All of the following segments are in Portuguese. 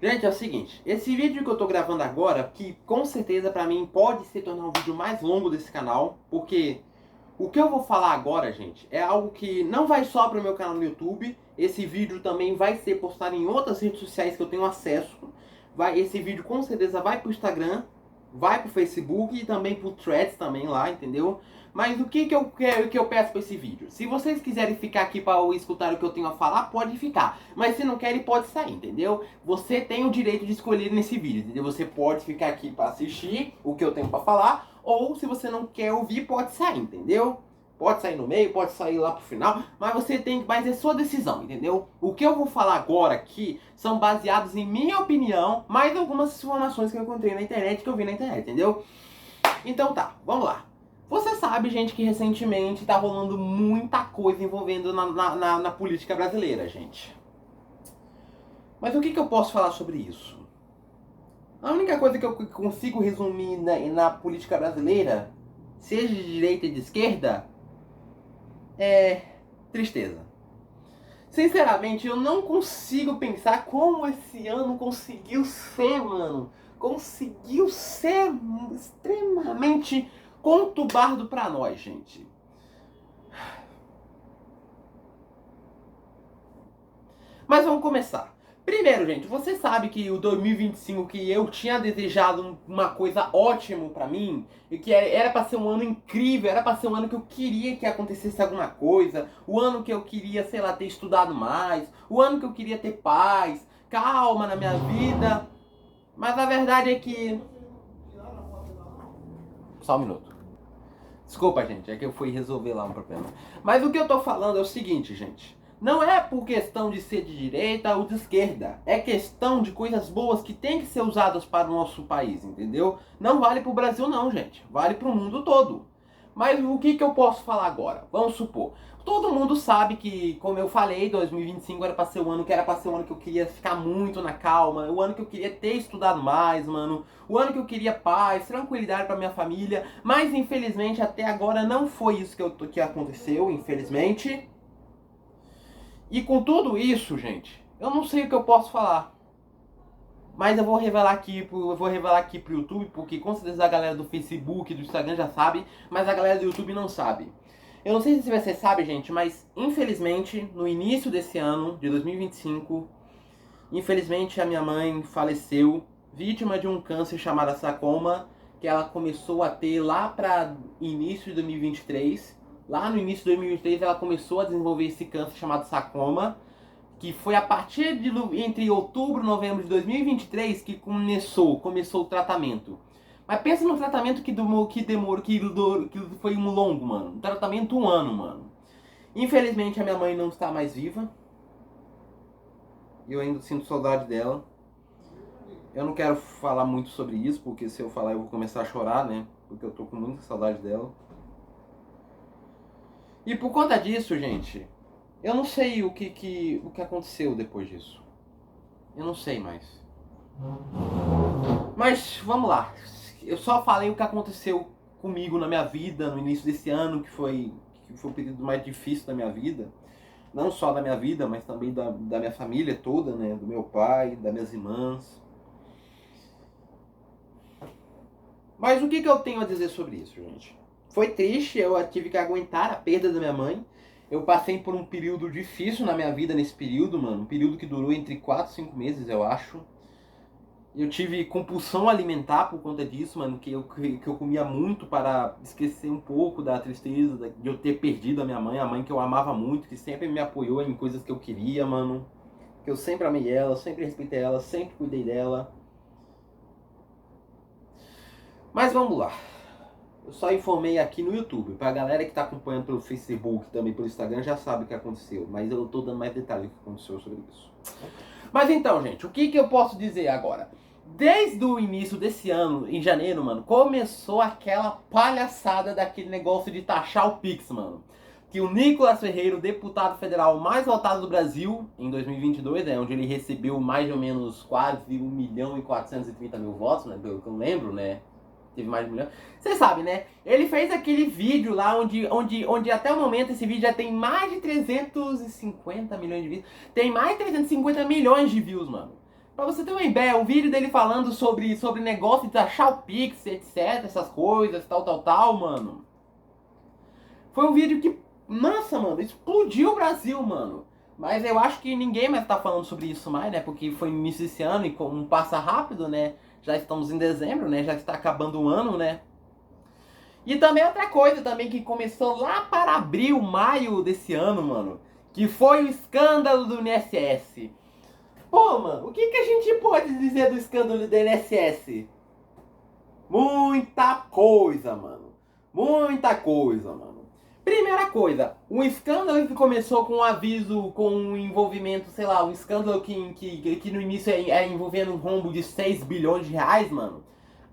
Gente, é o seguinte, esse vídeo que eu tô gravando agora, que com certeza pra mim pode se tornar o vídeo mais longo desse canal, porque o que eu vou falar agora, gente, é algo que não vai só pro meu canal no YouTube, esse vídeo também vai ser postado em outras redes sociais que eu tenho acesso, esse vídeo com certeza vai pro Instagram, vai pro Facebook e também pro Threads também lá, entendeu? Mas o que eu quero, que eu peço para esse vídeo? Se vocês quiserem ficar aqui para escutar o que eu tenho a falar, pode ficar. Mas se não querem, pode sair, entendeu? Você tem o direito de escolher nesse vídeo, entendeu? Você pode ficar aqui para assistir o que eu tenho para falar, ou se você não quer ouvir, pode sair, entendeu? Pode sair no meio, pode sair lá pro final, mas é sua decisão, entendeu? O que eu vou falar agora aqui são baseados em minha opinião, mais algumas informações que eu encontrei na internet, que eu vi na internet, entendeu? Então tá, vamos lá. Você sabe, gente, que recentemente tá rolando muita coisa envolvendo na política brasileira, gente. Mas o que eu posso falar sobre isso? A única coisa que eu consigo resumir na política brasileira, seja de direita e de esquerda, é tristeza. Sinceramente, eu não consigo pensar como esse ano conseguiu ser, mano. Conseguiu ser extremamente conturbado pra nós, gente. Mas vamos começar. Primeiro, gente, você sabe que o 2025 que eu tinha desejado uma coisa ótima pra mim, e que era pra ser um ano incrível, era pra ser um ano que eu queria que acontecesse alguma coisa, o ano que eu queria, sei lá, ter estudado mais, o ano que eu queria ter paz, calma na minha vida. Mas a verdade é que... Só um minuto. Desculpa, gente, é que eu fui resolver lá um problema. Mas o que eu tô falando é o seguinte, gente. Não é por questão de ser de direita ou de esquerda. É questão de coisas boas que tem que ser usadas para o nosso país, entendeu? Não vale pro Brasil não, gente. Vale pro mundo todo. Mas o que eu posso falar agora? Vamos supor. Todo mundo sabe que, como eu falei, 2025 era pra ser o ano que era pra ser o ano que eu queria ficar muito na calma, o ano que eu queria ter estudado mais, mano, o ano que eu queria paz, tranquilidade pra minha família, mas infelizmente até agora não foi isso que aconteceu, infelizmente. E com tudo isso, gente, eu não sei o que eu posso falar. Mas eu vou revelar aqui pro YouTube, porque com certeza a galera do Facebook e do Instagram já sabe, mas a galera do YouTube não sabe. Eu não sei se você sabe, gente, mas infelizmente, no início desse ano, de 2025, infelizmente a minha mãe faleceu, vítima de um câncer chamado sarcoma, que ela começou a ter lá para início de 2023. Lá no início de 2023 ela começou a desenvolver esse câncer chamado sarcoma, que foi a partir de entre outubro e novembro de 2023 que começou o tratamento. Mas pensa no tratamento que foi um longo, mano. Um tratamento 1 ano, mano. Infelizmente a minha mãe não está mais viva. Eu ainda sinto saudade dela. Eu não quero falar muito sobre isso, porque se eu falar eu vou começar a chorar, né? Porque eu tô com muita saudade dela. E por conta disso, gente, eu não sei o que aconteceu depois disso. Eu não sei mais. Mas vamos lá. Eu só falei o que aconteceu comigo na minha vida no início desse ano, que foi o período mais difícil da minha vida. Não só da minha vida, mas também da minha família toda, né? Do meu pai, das minhas irmãs. Mas o que eu tenho a dizer sobre isso, gente? Foi triste, eu tive que aguentar a perda da minha mãe. Eu passei por um período difícil na minha vida nesse período, mano. Um período que durou entre 4 e 5 meses, eu acho. Eu tive compulsão alimentar por conta disso, mano. Que eu comia muito para esquecer um pouco da tristeza de eu ter perdido a mãe que eu amava muito, que sempre me apoiou em coisas que eu queria, mano. Que eu sempre amei ela, sempre respeitei ela, sempre cuidei dela. Mas vamos lá. Eu só informei aqui no YouTube. Pra galera que tá acompanhando pelo Facebook, também pelo Instagram, já sabe o que aconteceu. Mas eu tô dando mais detalhes do que aconteceu sobre isso. Mas então, gente, o que eu posso dizer agora? Desde o início desse ano, em janeiro, mano, começou aquela palhaçada daquele negócio de taxar o Pix, mano. Que o Nicolas Ferreira, o deputado federal mais votado do Brasil, em 2022, né, onde ele recebeu mais ou menos quase 1.430.000 votos, né, pelo que eu lembro, né, teve mais de 1 milhão. Você sabe, né? Ele fez aquele vídeo lá onde até o momento esse vídeo já tem mais de 350 milhões de views. Tem mais de 350 milhões de views, mano. Pra você ter uma ideia, um vídeo dele falando sobre negócio de achar o Pix, etc, essas coisas, tal, mano. Foi um vídeo que, nossa, mano, explodiu o Brasil, mano. Mas eu acho que ninguém mais tá falando sobre isso mais, né? Porque foi no início desse ano e como passa rápido, né? Já estamos em dezembro, né? Já está acabando o ano, né? E também outra coisa também que começou lá para abril, maio desse ano, mano. Que foi o escândalo do INSS. Pô, mano, o que, que a gente pode dizer do escândalo do INSS? Muita coisa, mano. Muita coisa, mano. Primeira coisa, um escândalo que começou com um aviso, com um envolvimento, sei lá, um escândalo que no início é envolvendo um rombo de 6 bilhões de reais, mano.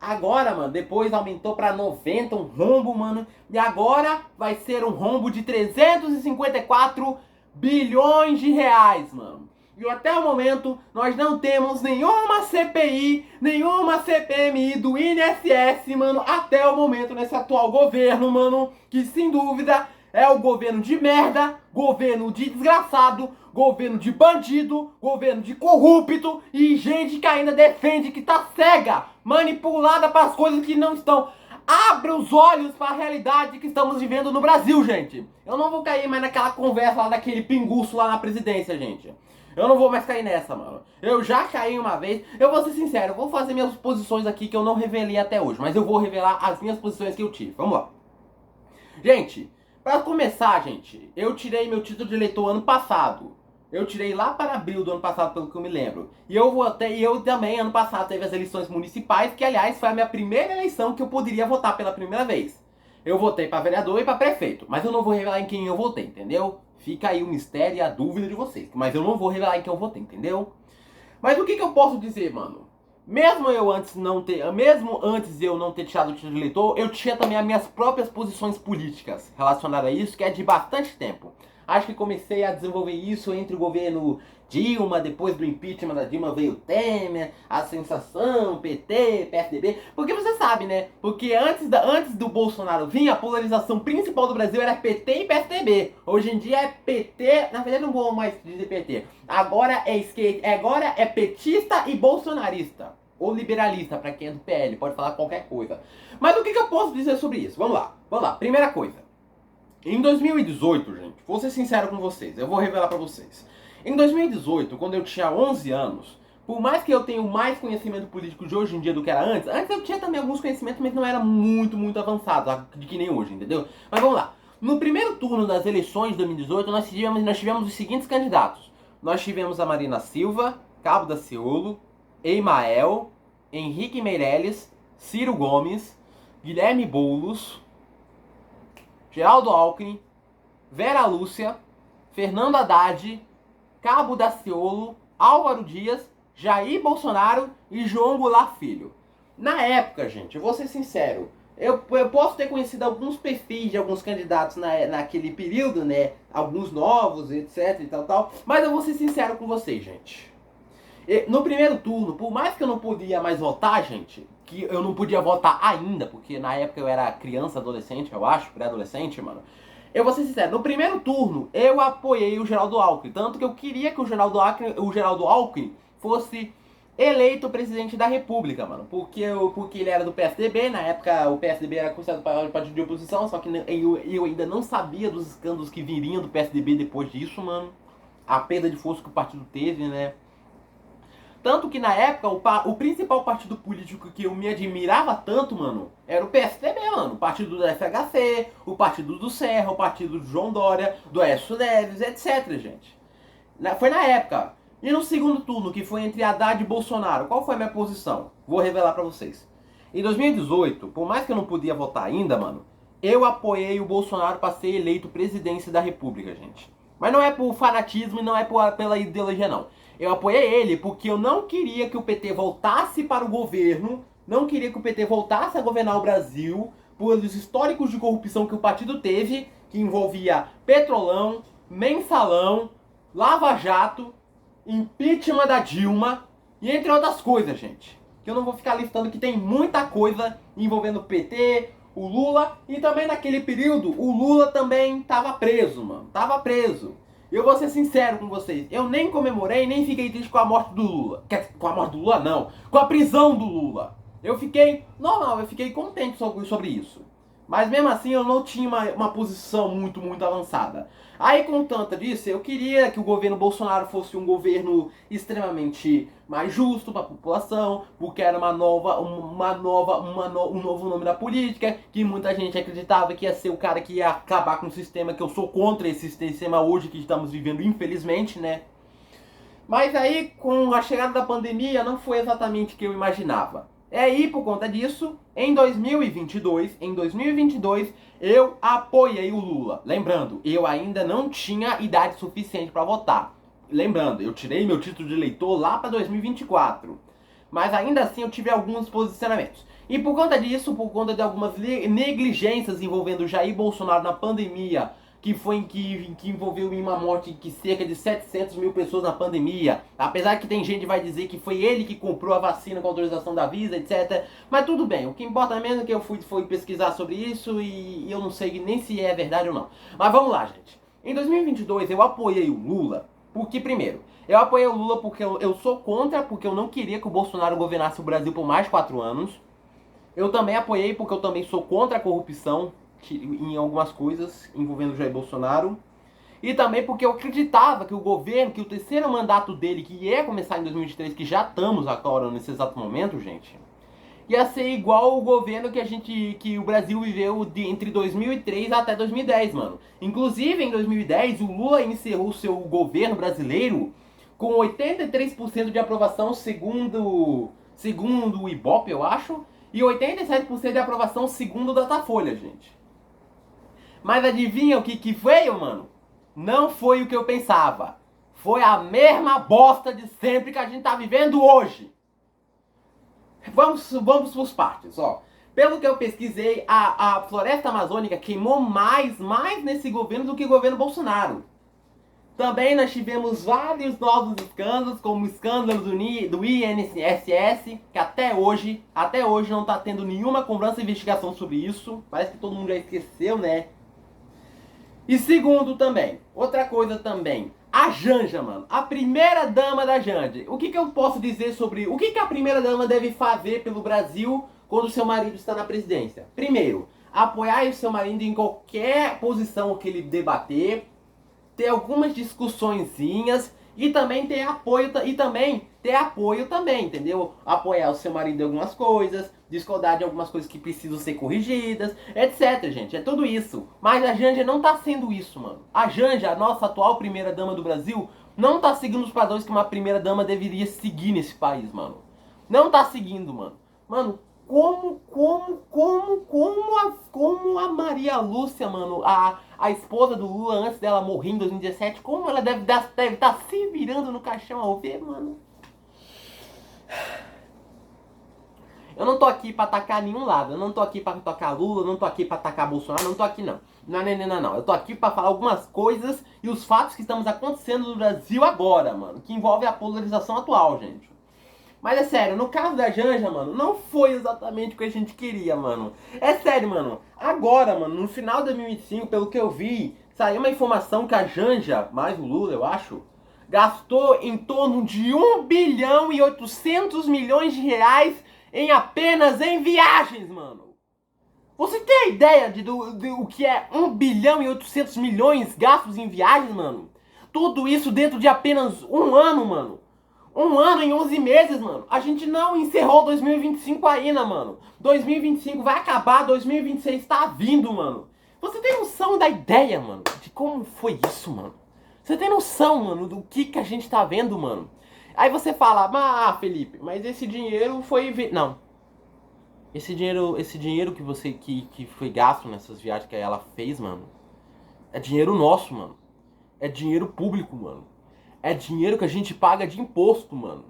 Agora, mano, depois aumentou pra 90 um rombo, mano. E agora vai ser um rombo de 354 bilhões de reais, mano. E até o momento nós não temos nenhuma CPI, nenhuma CPMI do INSS, mano, até o momento nesse atual governo, mano, que sem dúvida é o governo de merda, governo de desgraçado, governo de bandido, governo de corrupto e gente que ainda defende que tá cega, manipulada para as coisas que não estão. Abra os olhos para a realidade que estamos vivendo no Brasil, gente. Eu não vou cair mais naquela conversa lá daquele pinguço lá na presidência, gente. Eu não vou mais cair nessa, mano. Eu já caí uma vez. Eu vou ser sincero, eu vou fazer minhas posições aqui que eu não revelei até hoje. Mas eu vou revelar as minhas posições que eu tive. Vamos lá. Gente, pra começar, gente, eu tirei meu título de eleitor ano passado. Eu tirei lá para abril do ano passado, pelo que eu me lembro. E eu também, ano passado, teve as eleições municipais, que aliás foi a minha primeira eleição que eu poderia votar pela primeira vez. Eu votei para vereador e para prefeito, mas eu não vou revelar em quem eu votei, entendeu? Fica aí o mistério e a dúvida de vocês. Mas eu não vou revelar em quem eu votei, entendeu? Mas o que eu posso dizer, mano? Mesmo antes de eu não ter tirado o título de eleitor, eu tinha também as minhas próprias posições políticas relacionadas a isso, que é de bastante tempo. Acho que comecei a desenvolver isso entre o governo Dilma, depois do impeachment da Dilma veio o Temer, a sensação, PT, PSDB. Porque você sabe, né? Porque antes do Bolsonaro vir, a polarização principal do Brasil era PT e PSDB. Hoje em dia é PT, na verdade não vou mais dizer PT. Agora é skate, agora é petista e bolsonarista. Ou liberalista, pra quem é do PL, pode falar qualquer coisa. Mas o que eu posso dizer sobre isso? Vamos lá. Primeira coisa. Em 2018, gente, vou ser sincero com vocês, eu vou revelar pra vocês. Em 2018, quando eu tinha 11 anos, por mais que eu tenha mais conhecimento político de hoje em dia do que era antes eu tinha também alguns conhecimentos, mas não era muito avançado, de que nem hoje, entendeu? Mas vamos lá. No primeiro turno das eleições de 2018, nós tivemos os seguintes candidatos. Nós tivemos a Marina Silva, Cabo Daciolo, Emael, Henrique Meirelles, Ciro Gomes, Guilherme Boulos, Geraldo Alckmin, Vera Lúcia, Fernando Haddad, Cabo Daciolo, Álvaro Dias, Jair Bolsonaro e João Goulart Filho. Na época, gente, eu vou ser sincero, eu posso ter conhecido alguns perfis de alguns candidatos naquele período, né? Alguns novos, etc e tal, mas eu vou ser sincero com vocês, gente. No primeiro turno, por mais que eu não podia mais votar, gente, que eu não podia votar ainda, porque na época eu era criança, adolescente, eu acho, pré-adolescente, mano. Eu vou ser sincero, no primeiro turno eu apoiei o Geraldo Alckmin, tanto que eu queria que o Geraldo Alckmin fosse eleito presidente da República, mano, porque ele era do PSDB, na época o PSDB era considerado partido de oposição, só que eu ainda não sabia dos escândalos que viriam do PSDB depois disso, mano. A perda de força que o partido teve, né? Tanto que na época, o principal partido político que eu me admirava tanto, mano, era o PSDB, mano. O partido do FHC, o partido do Serra, o partido do João Dória, do Aécio Neves, etc, gente. Foi na época. E no segundo turno, que foi entre Haddad e Bolsonaro, qual foi a minha posição? Vou revelar pra vocês. Em 2018, por mais que eu não podia votar ainda, mano, eu apoiei o Bolsonaro pra ser eleito presidente da República, gente. Mas não é por fanatismo e não é pela ideologia, não. Eu apoiei ele porque eu não queria que o PT voltasse para o governo, não queria que o PT voltasse a governar o Brasil, pelos históricos de corrupção que o partido teve, que envolvia Petrolão, Mensalão, Lava Jato, impeachment da Dilma, e entre outras coisas, gente. Que eu não vou ficar listando, que tem muita coisa envolvendo o PT, o Lula, e também naquele período o Lula também tava preso, mano. Tava preso. Eu vou ser sincero com vocês, eu nem comemorei, nem fiquei triste com a morte do Lula. Com a morte do Lula, não. Com a prisão do Lula. Eu fiquei normal, eu fiquei contente sobre isso. Mas mesmo assim eu não tinha uma posição muito avançada. Aí, com tanta disso, eu queria que o governo Bolsonaro fosse um governo extremamente mais justo para a população, porque era um novo nome da política, que muita gente acreditava que ia ser o cara que ia acabar com o sistema, que eu sou contra esse sistema hoje que estamos vivendo, infelizmente, né? Mas aí, com a chegada da pandemia, não foi exatamente o que eu imaginava. É aí, por conta disso, em 2022, eu apoiei o Lula. Lembrando, eu ainda não tinha idade suficiente para votar. Lembrando, eu tirei meu título de eleitor lá para 2024. Mas ainda assim eu tive alguns posicionamentos. E por conta disso, por conta de algumas negligências envolvendo Jair Bolsonaro na pandemia, que envolveu em uma morte de cerca de 700 mil pessoas na pandemia. Apesar que tem gente que vai dizer que foi ele que comprou a vacina com autorização da Visa, etc. Mas tudo bem, o que importa mesmo é que eu fui pesquisar sobre isso e eu não sei nem se é verdade ou não. Mas vamos lá, gente. Em 2022 eu apoiei o Lula porque, primeiro, eu apoiei o Lula porque eu sou contra, porque eu não queria que o Bolsonaro governasse o Brasil por mais 4 anos. Eu também apoiei porque eu também sou contra a corrupção em algumas coisas envolvendo o Jair Bolsonaro. E também porque eu acreditava que o governo, que o terceiro mandato dele, que ia começar em 2023, que já estamos agora nesse exato momento, gente, ia ser igual o governo que o Brasil viveu entre 2003 até 2010, mano. Inclusive, em 2010, o Lula encerrou o seu governo brasileiro com 83% de aprovação segundo o Ibope, eu acho, e 87% de aprovação segundo o Datafolha, gente. Mas adivinha o que veio, mano? Não foi o que eu pensava. Foi a mesma bosta de sempre que a gente tá vivendo hoje. Vamos por partes, ó. Pelo que eu pesquisei, a floresta amazônica queimou mais nesse governo do que o governo Bolsonaro. Também nós tivemos vários novos escândalos, como o escândalo do INSS, que até hoje não está tendo nenhuma cobrança de investigação sobre isso. Parece que todo mundo já esqueceu, né? E segundo também, outra coisa também, a Janja, mano, a primeira dama da Janja. O que eu posso dizer sobre o que a primeira dama deve fazer pelo Brasil quando o seu marido está na presidência? Primeiro, apoiar o seu marido em qualquer posição que ele debater, ter algumas discussõezinhas e também ter apoio também, entendeu? Apoiar o seu marido em algumas coisas, discordar de algumas coisas que precisam ser corrigidas, etc, gente. É tudo isso. Mas a Janja não tá sendo isso, mano. A Janja, a nossa atual primeira dama do Brasil, não tá seguindo os padrões que uma primeira dama deveria seguir nesse país, mano. Não tá seguindo, mano. Mano, como a Maria Lúcia, mano, a esposa do Lula, antes dela morrer em 2017, como ela deve estar se virando no caixão ao ver, mano. Eu não tô aqui pra atacar nenhum lado, eu não tô aqui pra atacar Lula, eu não tô aqui pra atacar Bolsonaro, não tô aqui não. Não. Eu tô aqui pra falar algumas coisas e os fatos que estamos acontecendo no Brasil agora, mano, que envolve a polarização atual, gente. Mas é sério, no caso da Janja, mano, não foi exatamente o que a gente queria, mano. É sério, mano. Agora, mano, no final de 2025, pelo que eu vi, saiu uma informação que a Janja, mais o Lula, eu acho, gastou em torno de 1 bilhão e 800 milhões de reais apenas em viagens, mano. Você tem a ideia do que é 1 bilhão e 800 milhões gastos em viagens, mano? Tudo isso dentro de apenas um ano, mano. 1 ano em 11 meses, mano. A gente não encerrou 2025 ainda, mano. 2025 vai acabar, 2026 tá vindo, mano. Você tem noção da ideia, mano? De como foi isso, mano? Você tem noção, mano, do que a gente tá vendo, mano? Aí você fala, Felipe, mas esse dinheiro foi... Não. Esse dinheiro que foi gasto nessas viagens que ela fez, mano, é dinheiro nosso, mano. É dinheiro público, mano. É dinheiro que a gente paga de imposto, mano.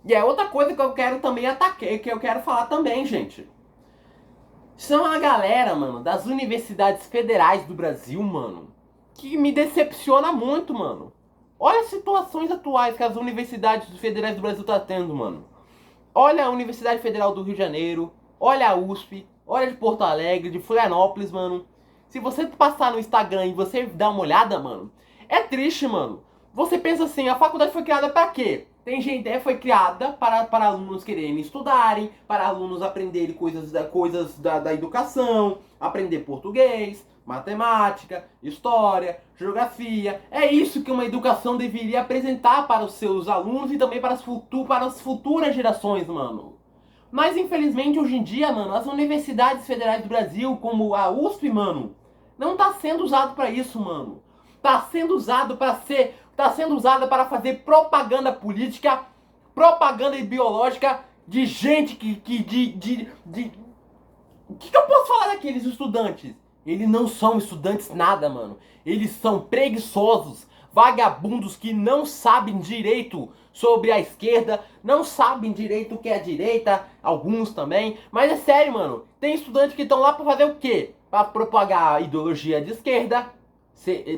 E é outra coisa que eu quero também atacar, que eu quero falar também, gente. São a galera, mano, das universidades federais do Brasil, mano, que me decepciona muito, mano. Olha as situações atuais que as universidades federais do Brasil tá tendo, mano. Olha a Universidade Federal do Rio de Janeiro, olha a USP, olha de Porto Alegre, de Florianópolis, mano. Se você passar no Instagram e você dar uma olhada, mano, É triste, mano. Você pensa assim, a faculdade foi criada pra quê? Tem gente, foi criada para alunos quererem estudarem, para alunos aprenderem coisas da educação, aprender português, matemática, história, geografia. É isso que uma educação deveria apresentar para os seus alunos e também para as futuras gerações, mano. Mas infelizmente hoje em dia, mano, as universidades federais do Brasil, como a USP, mano, não tá sendo usado para isso, mano. Tá sendo usada para fazer propaganda política, propaganda ideológica de gente o que eu posso falar daqueles estudantes? Eles não são estudantes nada, mano. Eles são preguiçosos, vagabundos que não sabem direito sobre a esquerda, não sabem direito o que é a direita, alguns também. Mas é sério, mano. Tem estudantes que estão lá pra fazer o quê? Pra propagar a ideologia de esquerda,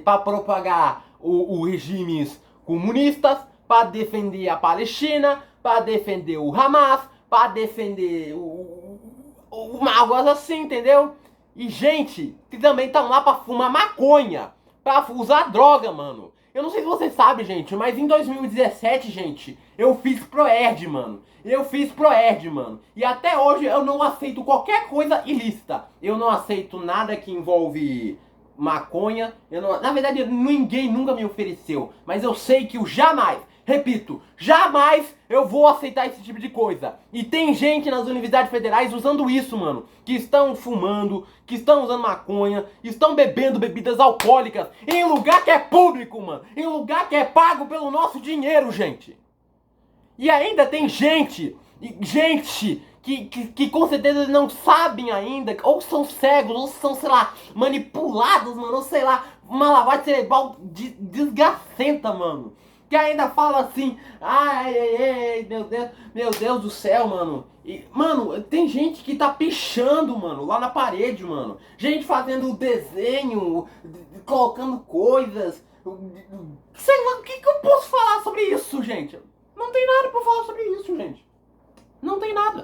pra propagar os regimes comunistas, pra defender a Palestina, pra defender o Hamas, pra defender algo assim, entendeu? E gente que também estão lá pra fumar maconha, pra usar droga, mano. Eu não sei se você sabe, gente, mas em 2017, gente, eu fiz Proerd, mano. Eu fiz Proerd, mano. E até hoje eu não aceito qualquer coisa ilícita. Eu não aceito nada que envolve maconha. Na verdade, ninguém nunca me ofereceu. Mas eu sei que eu jamais, repito, jamais eu vou aceitar esse tipo de coisa. E tem gente nas universidades federais usando isso, mano. Que estão fumando, que estão usando maconha, estão bebendo bebidas alcoólicas em lugar que é público, mano. Em lugar que é pago pelo nosso dinheiro, gente. E ainda tem gente que com certeza não sabem ainda, ou são cegos, ou são, sei lá, manipulados, mano, ou sei lá, uma lavagem cerebral desgracenta, mano. Que ainda fala assim, ai, ai, ai, meu Deus do céu, mano. E, mano, tem gente que tá pichando, mano, lá na parede, mano. Gente fazendo desenho, colocando coisas. Sei lá, o que eu posso falar sobre isso, gente? Não tem nada pra falar sobre isso, gente. Não tem nada.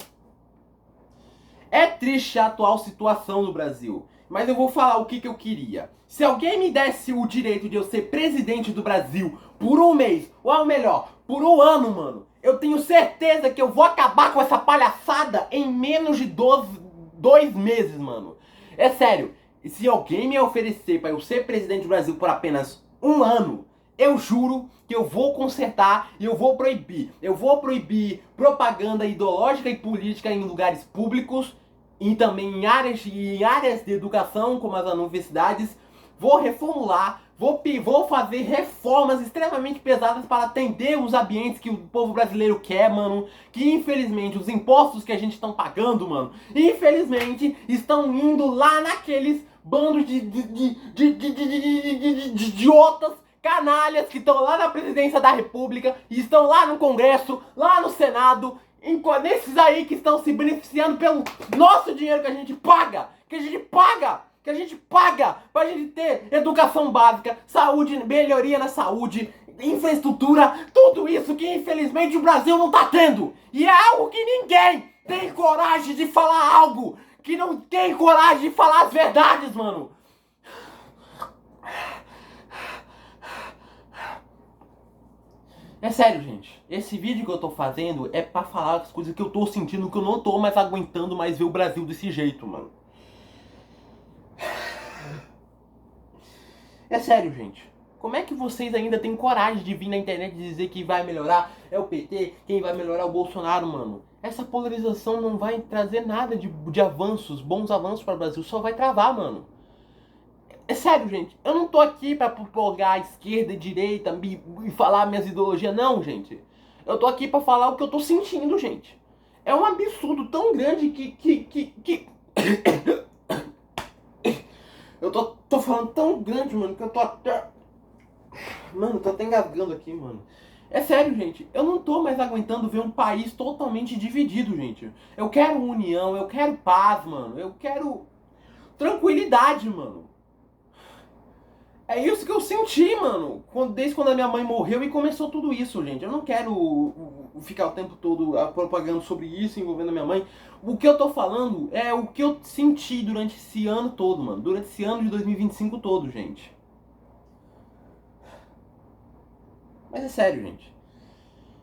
É triste a atual situação no Brasil, mas eu vou falar o que eu queria. Se alguém me desse o direito de eu ser presidente do Brasil por um mês, ou melhor, por um ano, mano, eu tenho certeza que eu vou acabar com essa palhaçada em menos de 2 meses, mano. É sério, se alguém me oferecer para eu ser presidente do Brasil por apenas um ano, eu juro que eu vou consertar e eu vou proibir. Eu vou proibir propaganda ideológica e política em lugares públicos e também em áreas de educação, como as universidades. Vou reformular, vou fazer reformas extremamente pesadas para atender os ambientes que o povo brasileiro quer, mano. Que infelizmente os impostos que a gente está pagando, mano, infelizmente estão indo lá naqueles bandos de idiotas, canalhas que estão lá na presidência da república, estão lá no Congresso, lá no Senado, nesses aí que estão se beneficiando pelo nosso dinheiro que a gente paga, pra gente ter educação básica, saúde, melhoria na saúde, infraestrutura, tudo isso que infelizmente o Brasil não tá tendo. E é algo que ninguém tem coragem de falar algo, que não tem coragem de falar as verdades, mano. É sério, gente. Esse vídeo que eu tô fazendo é pra falar as coisas que eu tô sentindo, que eu não tô mais aguentando mais ver o Brasil desse jeito, mano. É sério, gente. Como é que vocês ainda têm coragem de vir na internet e dizer que vai melhorar é o PT, quem vai melhorar é o Bolsonaro, mano? Essa polarização não vai trazer nada de avanços, bons avanços para o Brasil, só vai travar, mano. É sério, gente. Eu não tô aqui pra propagar a esquerda e direita e falar minhas ideologias, não, gente. Eu tô aqui pra falar o que eu tô sentindo, gente. É um absurdo tão grande que... Eu tô falando tão grande, mano, que eu tô até... Mano, tô até engasgando aqui, mano. É sério, gente. Eu não tô mais aguentando ver um país totalmente dividido, gente. Eu quero união, eu quero paz, mano. Eu quero tranquilidade, mano. É isso que eu senti, mano, desde quando a minha mãe morreu e começou tudo isso, gente. Eu não quero ficar o tempo todo propagando sobre isso, envolvendo a minha mãe. O que eu tô falando é o que eu senti durante esse ano todo, mano. Durante esse ano de 2025 todo, gente. Mas é sério, gente.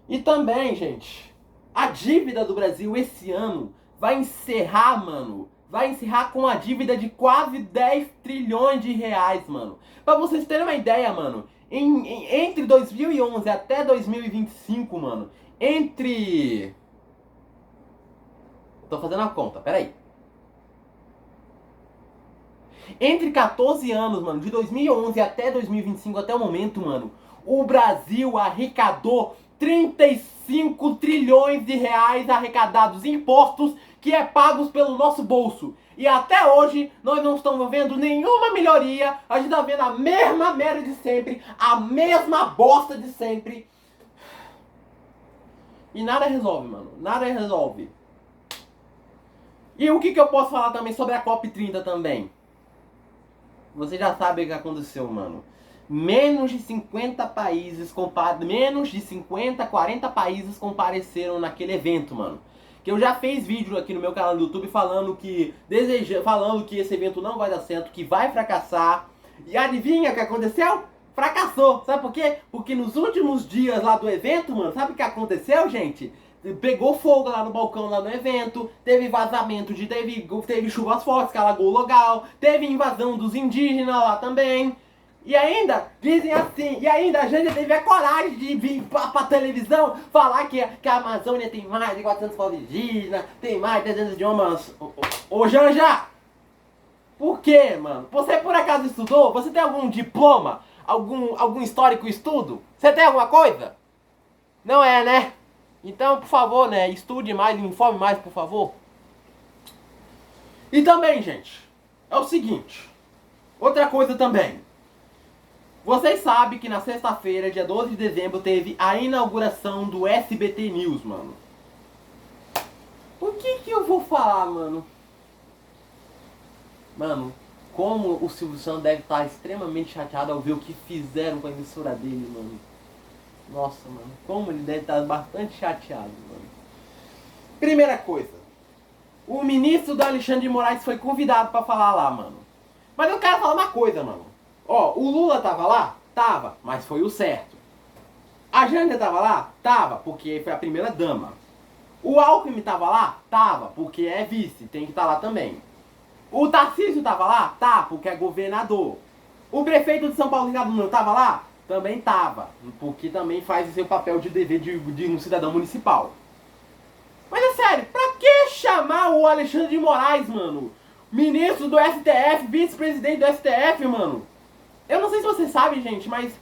E também, gente, a dívida do Brasil esse ano vai encerrar, mano. Vai encerrar com a dívida de quase 10 trilhões de reais, mano. Pra vocês terem uma ideia, mano, entre 2011 até 2025, mano, entre... Tô fazendo a conta, peraí. Entre 14 anos, mano, de 2011 até 2025, até o momento, mano, o Brasil arrecadou 35 trilhões de reais arrecadados em impostos que é pagos pelo nosso bolso. E até hoje nós não estamos vendo nenhuma melhoria, a gente tá vendo a mesma merda de sempre, a mesma bosta de sempre. E nada resolve, mano, nada resolve. E o que eu posso falar também sobre a COP30 também? Você já sabe o que aconteceu, mano. Menos de 50 países, menos de 50, 40 países compareceram naquele evento, mano. Que eu já fiz vídeo aqui no meu canal do YouTube falando que esse evento não vai dar certo, que vai fracassar. E adivinha o que aconteceu? Fracassou. Sabe por quê? Porque nos últimos dias lá do evento, mano, sabe o que aconteceu, gente? Pegou fogo lá no balcão, lá no evento, teve vazamento teve chuvas fortes que alagou o local, teve invasão dos indígenas lá também. E ainda, dizem assim, e ainda a gente teve a coragem de vir pra televisão falar que a Amazônia tem mais de 400 povos indígenas, tem mais de 300 idiomas. Ô Janja! Por quê, mano? Você por acaso estudou? Você tem algum diploma? Algum histórico estudo? Você tem alguma coisa? Não é, né? Então, por favor, né, estude mais, me informe mais, por favor. E também, gente, é o seguinte, outra coisa também. Vocês sabem que na sexta-feira, dia 12 de dezembro, teve a inauguração do SBT News, mano. O que eu vou falar, mano? Mano, como o Silvio Santos deve estar extremamente chateado ao ver o que fizeram com a emissora dele, mano. Nossa, mano, como ele deve estar bastante chateado, mano. Primeira coisa, o ministro do Alexandre de Moraes foi convidado pra falar lá, mano. Mas eu quero falar uma coisa, mano. Ó, o Lula tava lá? Tava, mas foi o certo. A Janja tava lá? Tava, porque foi a primeira dama. O Alckmin tava lá? Tava, porque é vice, tem que estar lá também. O Tarcísio tava lá? Tá, porque é governador. O prefeito de São Paulo, Ricardo Nuno, tava lá? Também tava, porque também faz o seu papel de dever de um cidadão municipal. Mas é sério, pra que chamar o Alexandre de Moraes, mano? Ministro do STF, vice-presidente do STF, mano. Eu não sei se vocês sabem, gente, mas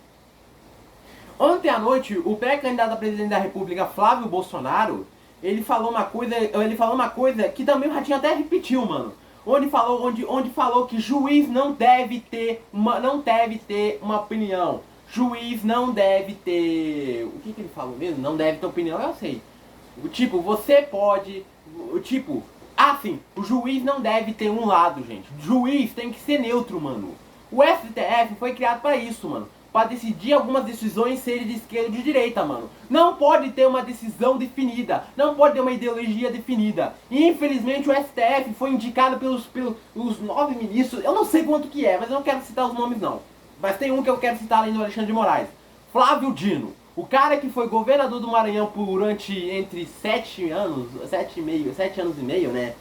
ontem à noite, o pré-candidato a presidente da República, Flávio Bolsonaro, ele falou uma coisa que também o Ratinho até repetiu, mano. Onde falou que juiz não deve ter uma opinião. Juiz não deve ter... O que ele falou mesmo? Não deve ter opinião, eu sei. Tipo, você pode... Tipo, assim, o juiz não deve ter um lado, gente. O juiz tem que ser neutro, mano. O STF foi criado pra isso, mano. Pra decidir algumas decisões serem de esquerda ou de direita, mano. Não pode ter uma decisão definida. Não pode ter uma ideologia definida. E infelizmente o STF foi indicado pelos 9 ministros. Eu não sei quanto que é, mas eu não quero citar os nomes não. Mas tem um que eu quero citar além do Alexandre de Moraes. Flávio Dino. O cara que foi governador do Maranhão durante entre 7 anos e meio, né?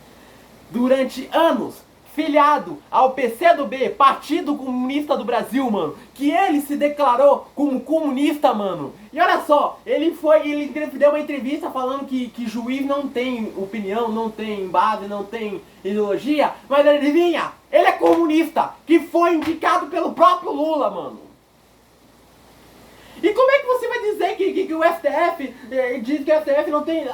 Durante anos, filiado ao PCdoB, Partido Comunista do Brasil, mano. Que ele se declarou como comunista, mano. E olha só, ele deu uma entrevista falando que juiz não tem opinião, não tem base, não tem ideologia. Mas adivinha? Ele é comunista, que foi indicado pelo próprio Lula, mano. E como é que você vai dizer que o STF diz que o STF não tem...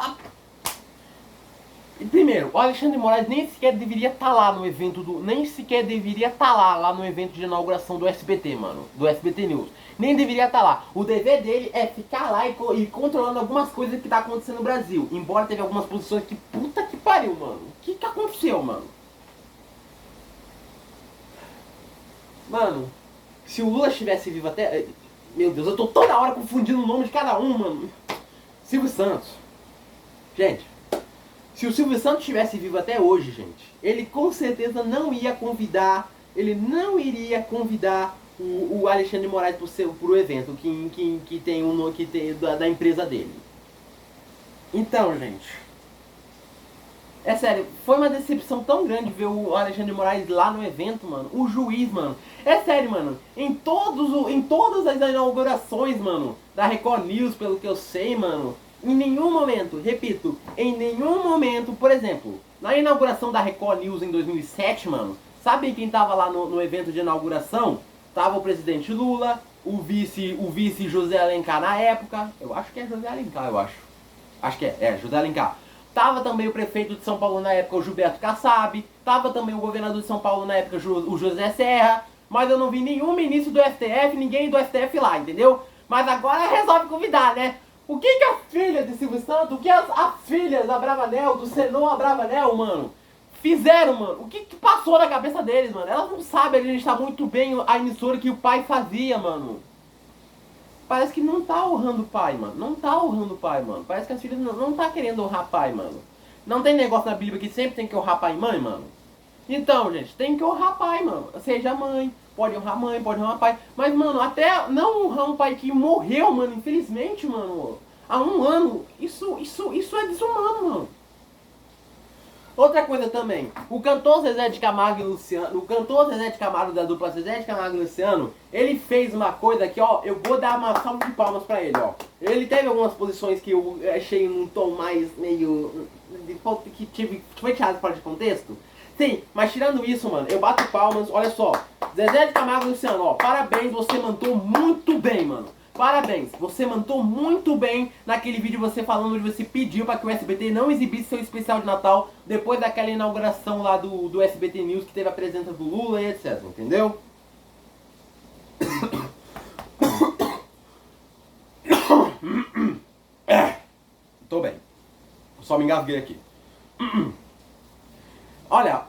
Primeiro, o Alexandre de Moraes nem sequer deveria estar lá no evento nem sequer deveria estar lá no evento de inauguração do SBT, mano. Do SBT News. Nem deveria estar lá. O dever dele é ficar lá e controlando algumas coisas que tá acontecendo no Brasil. Embora teve algumas posições que... Puta que pariu, mano. O que aconteceu, mano? Mano, se o Lula estivesse vivo até... Meu Deus, eu tô toda hora confundindo o nome de cada um, mano. Silvio Santos. Gente, se o Silvio Santos estivesse vivo até hoje, gente, ele com certeza não ia convidar, ele não iria convidar o Alexandre de Moraes pro evento que tem da empresa dele. Então, gente, é sério, foi uma decepção tão grande ver o Alexandre de Moraes lá no evento, mano. O juiz, mano. É sério, mano. Em todas as inaugurações, mano, da Record News, pelo que eu sei, mano, em nenhum momento, repito, em nenhum momento, por exemplo, na inauguração da Record News em 2007, mano, sabe quem tava lá no evento de inauguração? Tava o presidente Lula, o vice José Alencar na época. Eu acho que é José Alencar, eu acho. Acho que é José Alencar. Tava também o prefeito de São Paulo na época, o Gilberto Kassab. Tava também o governador de São Paulo na época, o José Serra. Mas eu não vi nenhum ministro do STF, ninguém do STF lá, entendeu? Mas agora resolve convidar, né? O que a filha de Silvio Santos, o que as filhas da Bravanel, do Senor Bravanel, mano, fizeram, mano? O que passou na cabeça deles, mano? Elas não sabem administrar muito bem a emissora que o pai fazia, mano. Parece que não tá honrando o pai, mano. Não tá honrando o pai, mano. Parece que as filhas não tá querendo honrar pai, mano. Não tem negócio na Bíblia que sempre tem que honrar pai e mãe, mano? Então, gente, tem que honrar pai, mano. Seja mãe, pode honrar pai. Mas, mano, até não honrar um pai que morreu, mano, infelizmente, mano, há um ano, isso é desumano, mano. Outra coisa também, o cantor Zezé de Camargo e Luciano, o cantor Zezé de Camargo da dupla Zezé de Camargo e Luciano, ele fez uma coisa que, ó, eu vou dar uma salva de palmas pra ele, ó. Ele teve algumas posições que eu achei num tom mais meio... que foi tirado fora de contexto. Sim, mas tirando isso, mano, eu bato palmas, olha só. Zezé de Camargo e Luciano, ó, parabéns, você mandou muito bem, mano. Parabéns, você mandou muito bem naquele vídeo você falando onde você pediu para que o SBT não exibisse seu especial de Natal depois daquela inauguração lá do SBT News que teve a presença do Lula e etc, entendeu? Tô bem, só me engasguei aqui. Olha,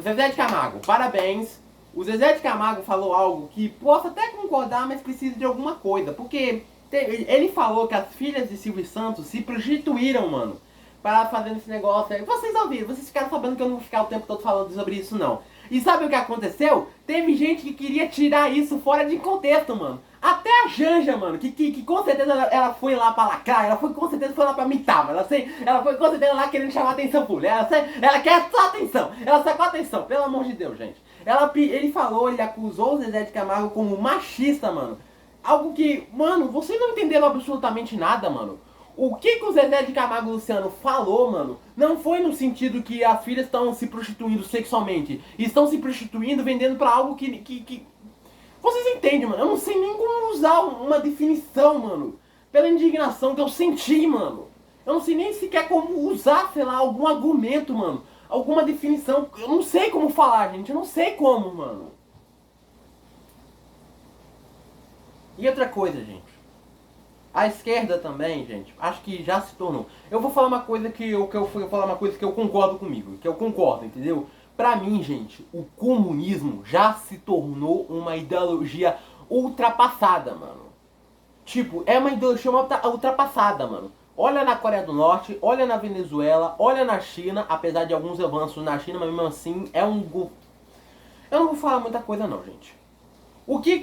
Zezé de Camargo, parabéns. O Zezé de Camargo falou algo que posso até concordar, mas precisa de alguma coisa. Porque ele falou que as filhas de Silvio Santos se prostituíram, mano, para fazendo esse negócio aí. Vocês ouviram, vocês ficaram sabendo que eu não vou ficar o tempo todo falando sobre isso, não. E sabe o que aconteceu? Teve gente que queria tirar isso fora de contexto, mano. Até a Janja, mano, que com certeza ela foi lá pra lacrar, ela foi com certeza foi lá pra mitar, mano. Ela foi com certeza lá querendo chamar a atenção pública. Ela quer só atenção, ela só quer atenção, pelo amor de Deus, gente. Ele falou, ele acusou o Zezé de Camargo como machista, mano. Algo que, mano, vocês não entenderam absolutamente nada, mano. O que o Zezé de Camargo e Luciano falou, mano, não foi no sentido que as filhas estão se prostituindo sexualmente. Estão se prostituindo vendendo pra algo que... Vocês entendem, mano? Eu não sei nem como usar uma definição, mano. Pela indignação que eu senti, mano. Eu não sei nem sequer como usar, sei lá, algum argumento, mano. Alguma definição. Eu não sei como falar, gente. Eu não sei como, mano. E outra coisa, gente. A esquerda também, gente, acho que já se tornou. Eu vou falar uma coisa que eu vou falar uma coisa que eu concordo comigo, que eu concordo, entendeu? Pra mim, gente, o comunismo já se tornou uma ideologia ultrapassada, mano. Tipo, é uma ideologia ultrapassada, mano. Olha na Coreia do Norte, olha na Venezuela, olha na China, apesar de alguns avanços na China, mas mesmo assim é um... Eu não vou falar muita coisa não, gente.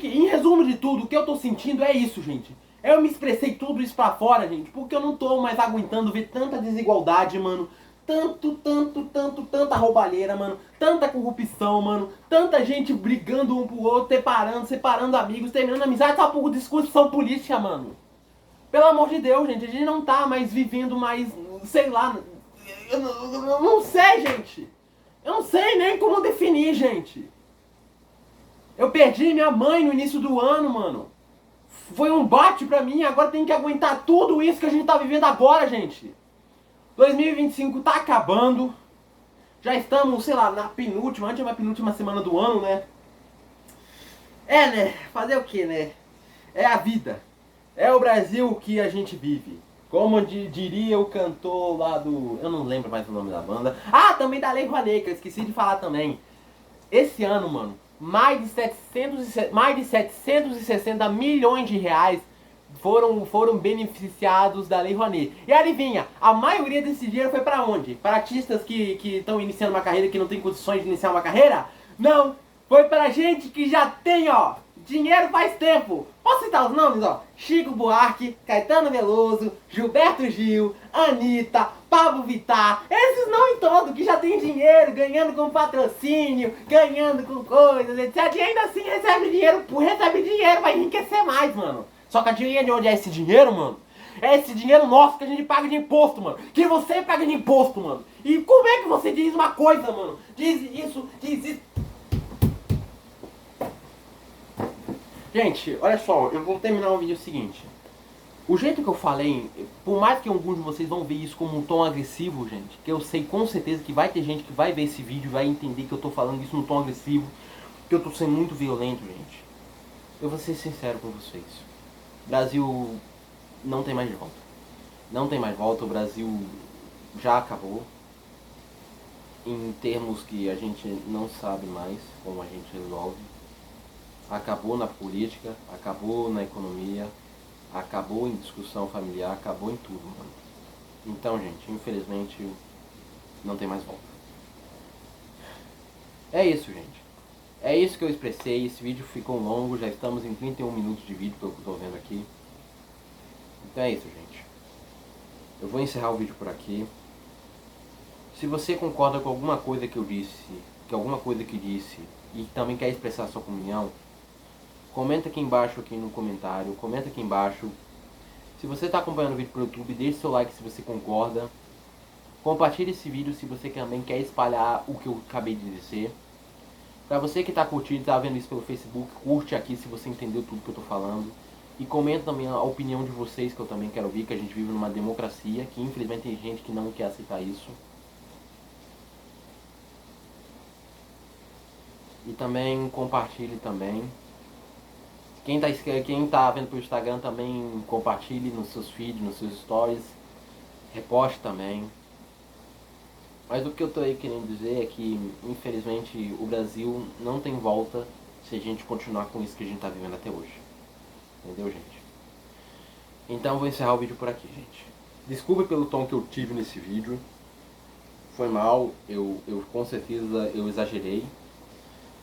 Em resumo de tudo, o que eu tô sentindo é isso, gente. Eu me expressei tudo isso pra fora, gente, porque eu não tô mais aguentando ver tanta desigualdade, mano. Tanta roubalheira, mano. Tanta corrupção, mano. Tanta gente brigando um pro outro, separando amigos, terminando amizade só por discussão política, mano. Pelo amor de Deus, gente, a gente não tá mais vivendo mais, sei lá, eu não sei, gente. Eu não sei nem como definir, gente. Eu perdi minha mãe no início do ano, mano. Foi um bate pra mim, agora tem que aguentar tudo isso que a gente tá vivendo agora, gente. 2025 tá acabando. Já estamos, sei lá, na penúltima semana do ano, né? É, né? Fazer o que, né? É a vida. É o Brasil que a gente vive. Como diria o cantor lá do... Eu não lembro mais o nome da banda. Ah, também da Lei Rouanet, que eu esqueci de falar também. Esse ano, mano, mais de 760 milhões de reais foram beneficiados da Lei Rouanet. E adivinha, a maioria desse dinheiro foi pra onde? Para artistas que estão iniciando uma carreira, que não tem condições de iniciar uma carreira? Não, foi pra gente que já tem, ó, dinheiro faz tempo. Posso citar os nomes, ó? Chico Buarque, Caetano Veloso, Gilberto Gil, Anitta, Pablo Vittar. Esses nomes todos que já tem dinheiro, ganhando com patrocínio, ganhando com coisas, etc. E ainda assim recebe dinheiro, vai enriquecer mais, mano. Só que adivinha de onde é esse dinheiro, mano? É esse dinheiro nosso que a gente paga de imposto, mano. Que você paga de imposto, mano. E como é que você diz uma coisa, mano? Diz isso. Gente, olha só, eu vou terminar o vídeo seguinte. O jeito que eu falei, por mais que alguns de vocês vão ver isso como um tom agressivo, gente, que eu sei com certeza que vai ter gente que vai ver esse vídeo e vai entender que eu tô falando isso num tom agressivo, que eu tô sendo muito violento, gente. Eu vou ser sincero com vocês. Brasil não tem mais volta. Não tem mais volta, o Brasil já acabou. Em termos que a gente não sabe mais como a gente resolve. Acabou na política, acabou na economia, acabou em discussão familiar, acabou em tudo, mano. Então, gente, infelizmente, não tem mais volta. É isso, gente. É isso que eu expressei. Esse vídeo ficou longo, já estamos em 31 minutos de vídeo, pelo que eu tô vendo aqui. Então é isso, gente. Eu vou encerrar o vídeo por aqui. Se você concorda com alguma coisa que eu disse, e também quer expressar sua opinião, comenta aqui embaixo, aqui no comentário, comenta aqui embaixo. Se você está acompanhando o vídeo pelo YouTube, deixe seu like se você concorda. Compartilhe esse vídeo se você também quer espalhar o que eu acabei de dizer. Para você que está curtindo, está vendo isso pelo Facebook, curte aqui se você entendeu tudo que eu estou falando. E comenta também a opinião de vocês, que eu também quero ouvir, que a gente vive numa democracia, que infelizmente tem gente que não quer aceitar isso. E também compartilhe também. Quem tá vendo pelo Instagram também compartilhe nos seus feeds, nos seus stories. Reposte também. Mas o que eu tô aí querendo dizer é que, infelizmente, o Brasil não tem volta se a gente continuar com isso que a gente tá vivendo até hoje. Entendeu, gente? Então eu vou encerrar o vídeo por aqui, gente. Desculpe pelo tom que eu tive nesse vídeo. Foi mal, eu com certeza eu exagerei.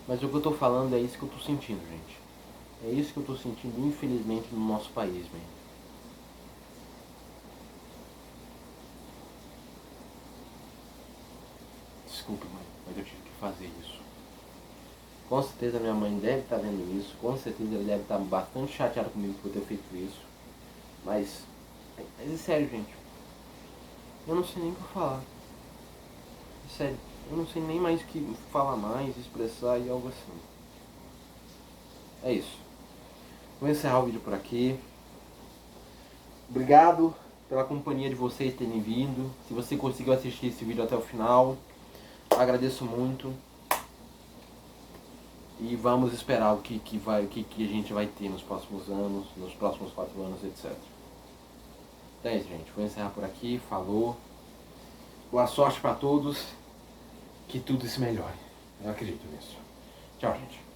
Mas o que eu tô falando é isso que eu tô sentindo, gente. É isso que eu tô sentindo, infelizmente, no nosso país, velho. Desculpe, mãe, mas eu tive que fazer isso. Com certeza minha mãe deve estar vendo isso. Com certeza ela deve estar bastante chateada comigo por ter feito isso. Mas é sério, gente. Eu não sei nem o que falar. É sério. Eu não sei nem mais o que falar mais, expressar e algo assim. É isso. Vou encerrar o vídeo por aqui. Obrigado pela companhia de vocês terem vindo. Se você conseguiu assistir esse vídeo até o final, agradeço muito. E vamos esperar o que a gente vai ter nos próximos anos, nos próximos 4 anos, etc. Então é isso, gente. Vou encerrar por aqui. Falou. Boa sorte para todos. Que tudo se melhore. Eu acredito nisso. Tchau, gente.